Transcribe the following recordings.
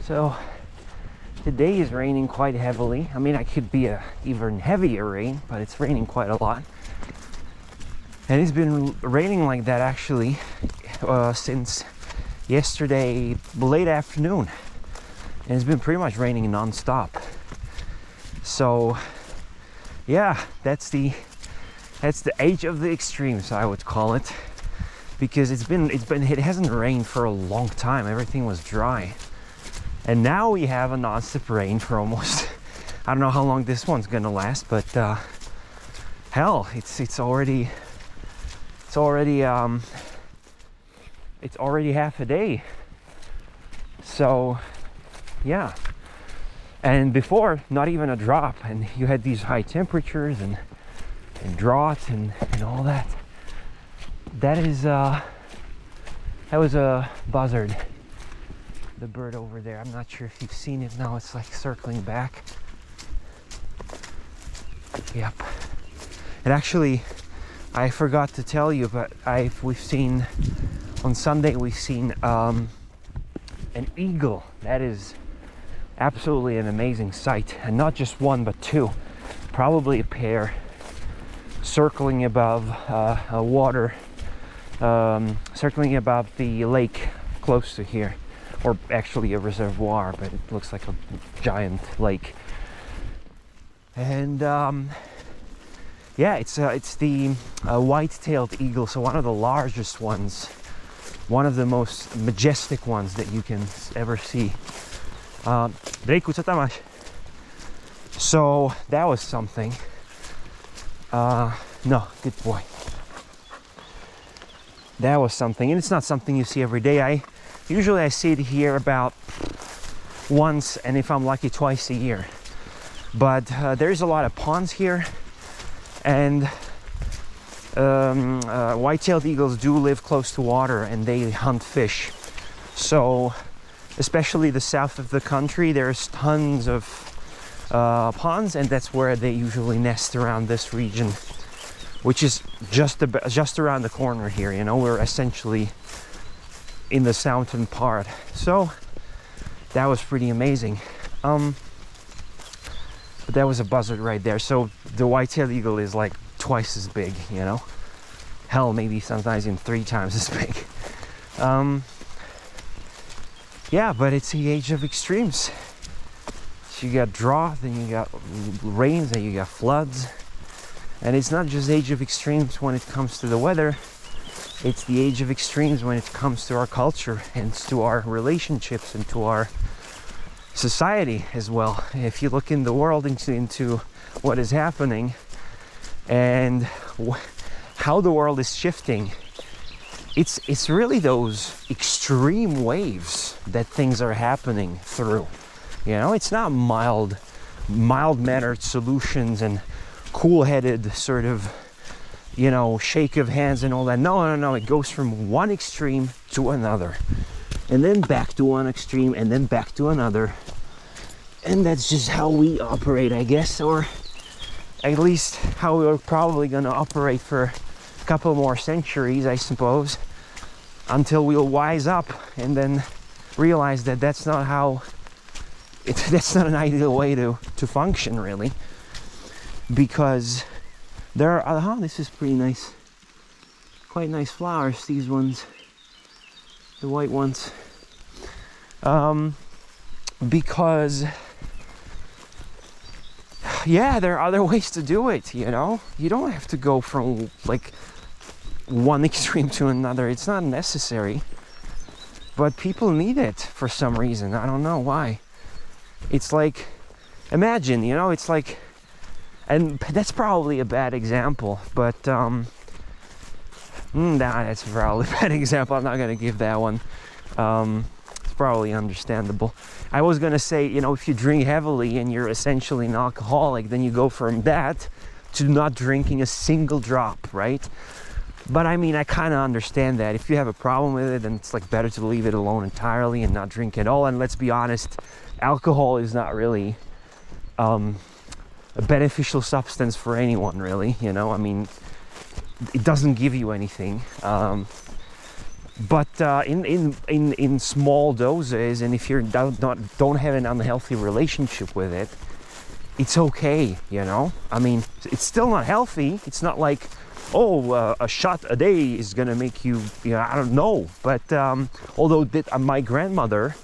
So today is raining quite heavily. I mean, it could be a even heavier rain, but it's raining quite a lot. And it's been raining like that actually since yesterday late afternoon. And it's been pretty much raining non-stop. So yeah, that's the age of the extremes, I would call it, because it hasn't rained for a long time. Everything was dry, and now we have a non-stop rain for almost I don't know how long this one's gonna last, but hell, it's already half a day. So yeah, and before, not even a drop, and you had these high temperatures and drought and all that. That was a buzzard, the bird over there. I'm not sure if you've seen it now. It's like circling back. Yep. And actually, I forgot to tell you, but we've seen on Sunday an eagle. That is absolutely an amazing sight, and not just one but two, probably a pair, circling above water, circling above the lake close to here, or actually a reservoir, but it looks like a giant lake. And yeah, it's the white-tailed eagle, so one of the largest ones, one of the most majestic ones that you can ever see. Drejku, co tam máš? So that was something. No, good boy. That was something, and it's not something you see every day. Usually I see it here about once, and if I'm lucky, twice a year. But there's a lot of ponds here, and white-tailed eagles do live close to water, and they hunt fish. So especially the south of the country, there's tons of ponds, and that's where they usually nest, around this region, which is just around the corner here. You know, we're essentially in the southern part. So that was pretty amazing. But that was a buzzard right there. So the white-tailed eagle is like twice as big, you know, hell, maybe sometimes even 3 times as big. Yeah, but it's the age of extremes. So you got drought, then you got rains, then you got floods. And it's not just age of extremes when it comes to the weather. It's the age of extremes when it comes to our culture and to our relationships and to our society as well. If you look in the world into what is happening and how the world is shifting, it's really those extreme waves that things are happening through. You know, it's not mild-mannered solutions and cool-headed sort of, you know, shake of hands and all that. No, it goes from one extreme to another, and then back to one extreme, and then back to another. And that's just how we operate, I guess, or at least how we're probably going to operate for a couple more centuries, I suppose, until we'll wise up and then realize that that's not an ideal way to function, really. Because there are, this is pretty nice, quite nice flowers, these ones, the white ones. Because yeah, there are other ways to do it, you know. You don't have to go from like one extreme to another. It's not necessary, but people need it for some reason. I don't know why. It's like, imagine, you know, it's like, and that's probably a bad example, but that's probably a bad example. I'm not gonna give that one. It's probably understandable. I was gonna say, you know, if you drink heavily and you're essentially an alcoholic, then you go from that to not drinking a single drop, right? But I mean, I kind of understand that. If you have a problem with it, then it's like better to leave it alone entirely and not drink at all. And let's be honest, alcohol is not really a beneficial substance for anyone, really. You know, I mean, it doesn't give you anything. But in small doses, and if you don't have an unhealthy relationship with it, it's okay, you know. I mean, it's still not healthy. It's not like, oh, a shot a day is gonna make you, you know, I don't know. But although my grandmother,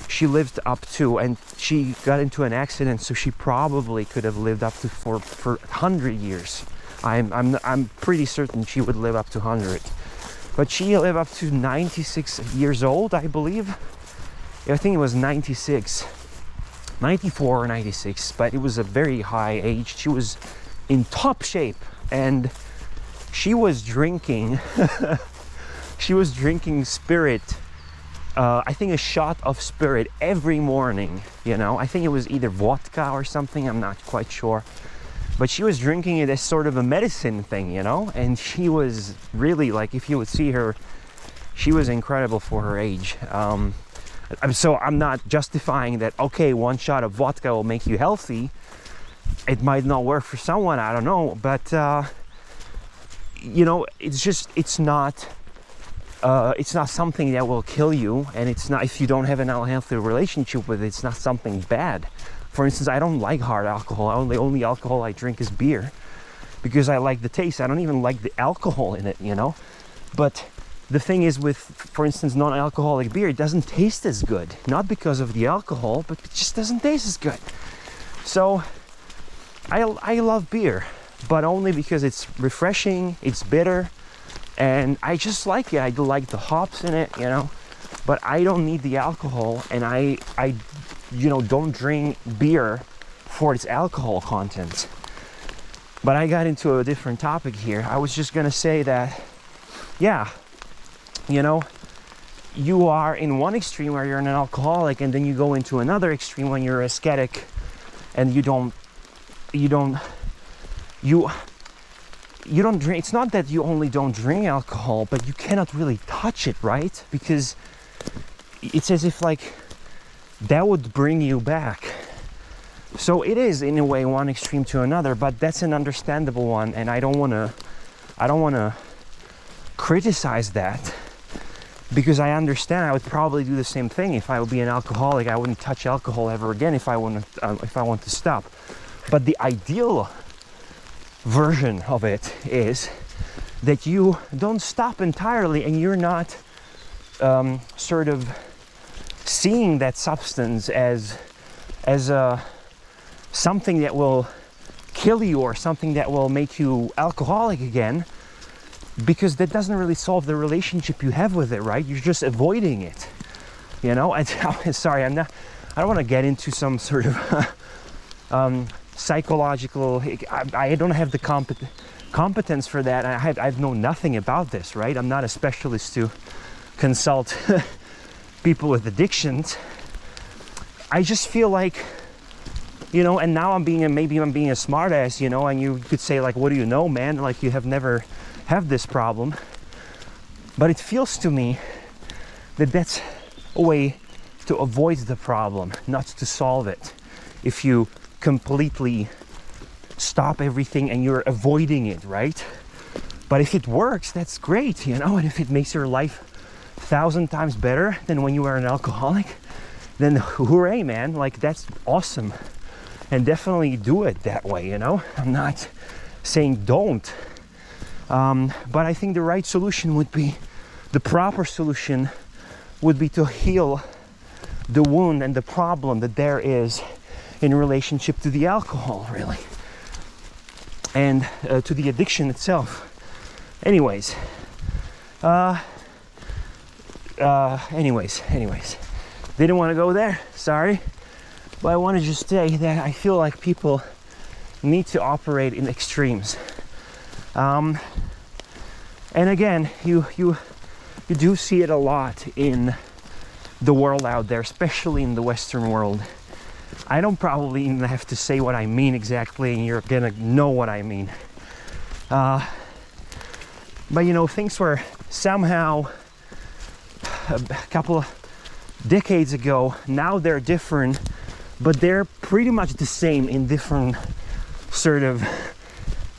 she lived up to, and she got into an accident, so she probably could have lived up to for 100 years. I'm pretty certain she would live up to 100. But she lived up to 96 years old, I believe. I think it was 96, 94 or 96, but it was a very high age. She was in top shape, and she was drinking she was drinking spirit, I think a shot of spirit every morning, you know. I think it was either vodka or something, I'm not quite sure, but she was drinking it as sort of a medicine thing, you know. And she was really, like, if you would see her, she was incredible for her age. So I'm not justifying that, okay, one shot of vodka will make you healthy. It might not work for someone, I don't know, but you know, it's not something that will kill you, and it's not, if you don't have an unhealthy relationship with it, it's not something bad. For instance, I don't like hard alcohol. The only alcohol I drink is beer because I like the taste. I don't even like the alcohol in it, you know. But the thing is, with, for instance, non-alcoholic beer, it doesn't taste as good. Not because of the alcohol, but it just doesn't taste as good. So I love beer, but only because it's refreshing, it's bitter, and I just like it. I like the hops in it, you know, but I don't need the alcohol, and I you know, don't drink beer for its alcohol content. But I got into a different topic here. I was just gonna say that, yeah, you know, you are in one extreme where you're an alcoholic, and then you go into another extreme when you're ascetic, and you don't drink. It's not that you only don't drink alcohol, but you cannot really touch it, right? Because it's as if, like, that would bring you back. So it is, in a way, one extreme to another, but that's an understandable one, and I don't want to criticize that, because I understand. I would probably do the same thing if I would be an alcoholic. I wouldn't touch alcohol ever again if I want to stop. But the ideal version of it is that you don't stop entirely, and you're not sort of seeing that substance as something that will kill you or something that will make you alcoholic again, because that doesn't really solve the relationship you have with it, right? You're just avoiding it, you know. And sorry, I don't want to get into some sort of psychological, I don't have the competence for that. I know nothing about this, right? I'm not a specialist to consult people with addictions. I just feel like, you know, and now maybe I'm being a smartass, you know, and you could say, like, what do you know, man? Like, you have never had this problem. But it feels to me that that's a way to avoid the problem, not to solve it. If you completely stop everything and you're avoiding it, right? But if it works, that's great, you know, and if it makes your life 1,000 times better than when you were an alcoholic, then hooray, man, like, that's awesome. And definitely do it that way, you know. I'm not saying don't, but I think the right solution would be, the proper solution would be to heal the wound and the problem that there is in relationship to the alcohol, really, and to the addiction itself. Anyways, didn't want to go there, sorry, but I want to just say that I feel like people need to operate in extremes, and again, you do see it a lot in the world out there, especially in the Western world. I don't probably even have to say what I mean exactly, and you're gonna know what I mean. But you know, things were somehow a couple of decades ago, now they're different, but they're pretty much the same in different sort of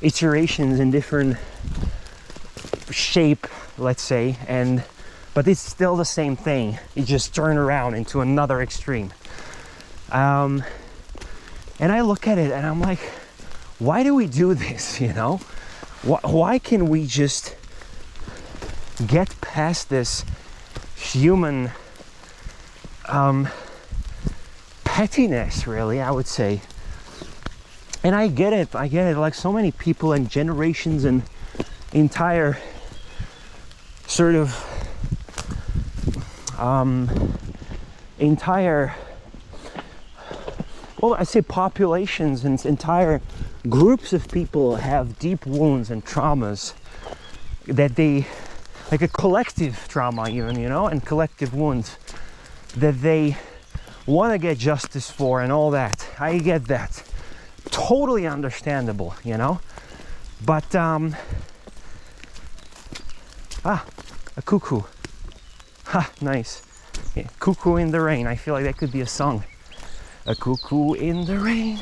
iterations, in different shape, let's say, and but it's still the same thing. It just turned around into another extreme. And I look at it and I'm like, why do we do this, you know? Why can we just get past this human pettiness, really, I would say. And I get it, like so many people and generations and entire sort of entire, well, I say populations and entire groups of people have deep wounds and traumas that they, like a collective trauma even, you know, and collective wounds that they want to get justice for and all that. I get that. Totally understandable, you know. But a cuckoo. Ha, nice. Yeah, cuckoo in the rain. I feel like that could be a song. A cuckoo in the rain.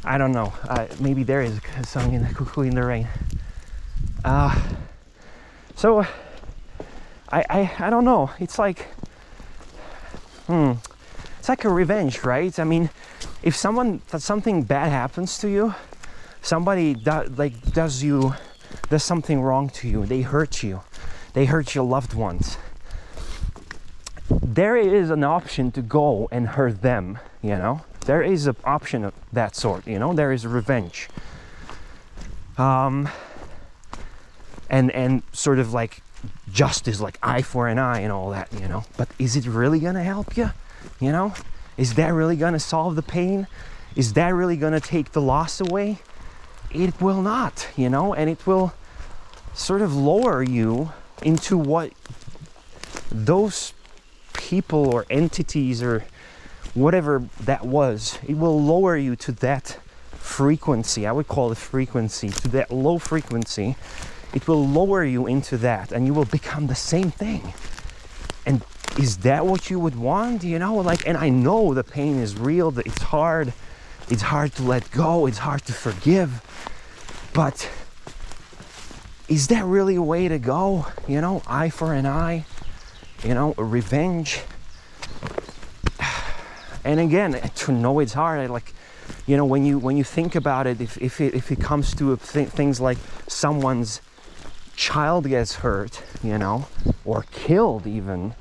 I don't know. Maybe there is a song in the cuckoo in the rain. So I don't know. It's like it's like a revenge, right? I mean, if something bad happens to you, somebody does something wrong to you, they hurt your loved ones, there is an option to go and hurt them, you know. There is an option of that sort, you know. There is revenge, and sort of like justice, like eye for an eye and all that, you know. But is it really gonna help you? You know, is that really gonna solve the pain? Is that really gonna take the loss away? It will not, you know, and it will sort of lower you into what those people or entities or whatever that was. It will lower you to that frequency. I would call it frequency, to that low frequency. It will lower you into that, and you will become the same thing. And is that what you would want? You know, like, and I know the pain is real, that it's hard to let go, it's hard to forgive, but is that really a way to go? You know, eye for an eye, you know, revenge. And again, to know it's hard, like, you know, when you think about it, if it comes to things like someone's child gets hurt, you know, or killed even,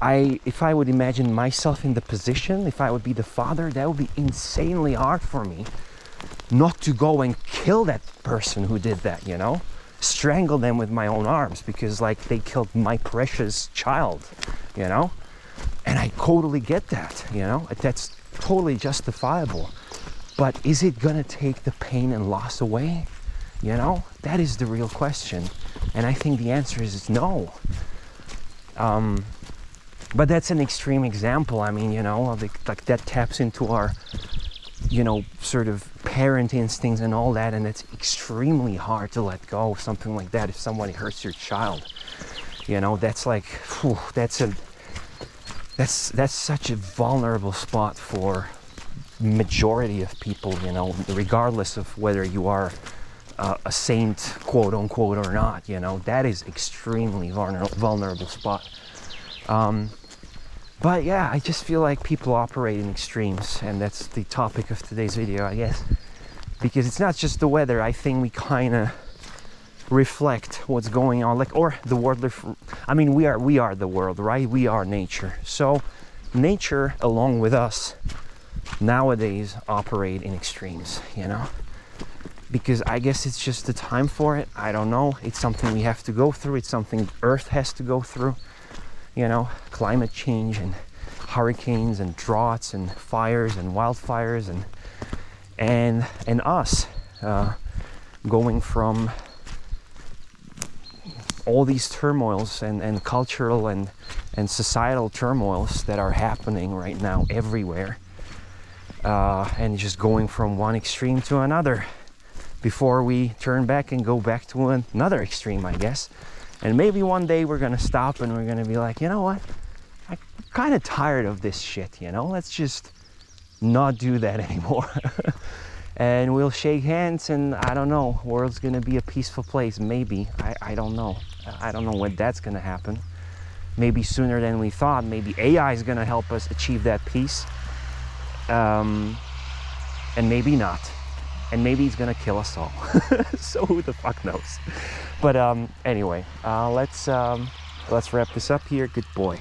if I would imagine myself in the position, if I would be the father, that would be insanely hard for me not to go and kill that person who did that, you know, strangle them with my own arms because, like, they killed my precious child, you know. And I totally get that, you know, that's totally justifiable. But is it gonna take the pain and loss away? You know, that is the real question. And I think the answer is no. But that's an extreme example. I mean, you know, like that taps into our, you know, sort of parent instincts and all that, and it's extremely hard to let go of something like that if somebody hurts your child. You know, that's like, whew, that's such a vulnerable spot for majority of people, you know, regardless of whether you are a saint, quote unquote, or not, you know. That is extremely vulnerable spot. But yeah, I just feel like people operate in extremes, and that's the topic of today's video, I guess, because it's not just the weather. I think we kind of reflect what's going on, like, or the world. I mean, we are the world, right? We are nature. So nature, along with us, nowadays operate in extremes, you know, because I guess it's just the time for it. I don't know. It's something we have to go through. It's something Earth has to go through, you know, climate change and hurricanes and droughts and fires and wildfires and us going from all these turmoils and cultural and societal turmoils that are happening right now everywhere, and just going from one extreme to another before we turn back and go back to another extreme, I guess. And maybe one day we're gonna stop and we're gonna be like, you know what, I'm kind of tired of this shit, you know, let's just not do that anymore. And we'll shake hands, and I don't know, world's gonna be a peaceful place, maybe. I don't know when that's gonna happen. maybe sooner than we thought. Maybe AI is gonna help us achieve that peace, and maybe not, and maybe it's gonna kill us all. So who the fuck knows? But anyway, let's wrap this up here. Good boy.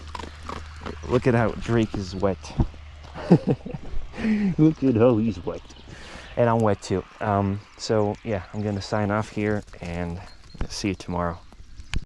Look at how Drake is wet. Look at how he's wet. And I'm wet too. So yeah, I'm gonna sign off here and see you tomorrow.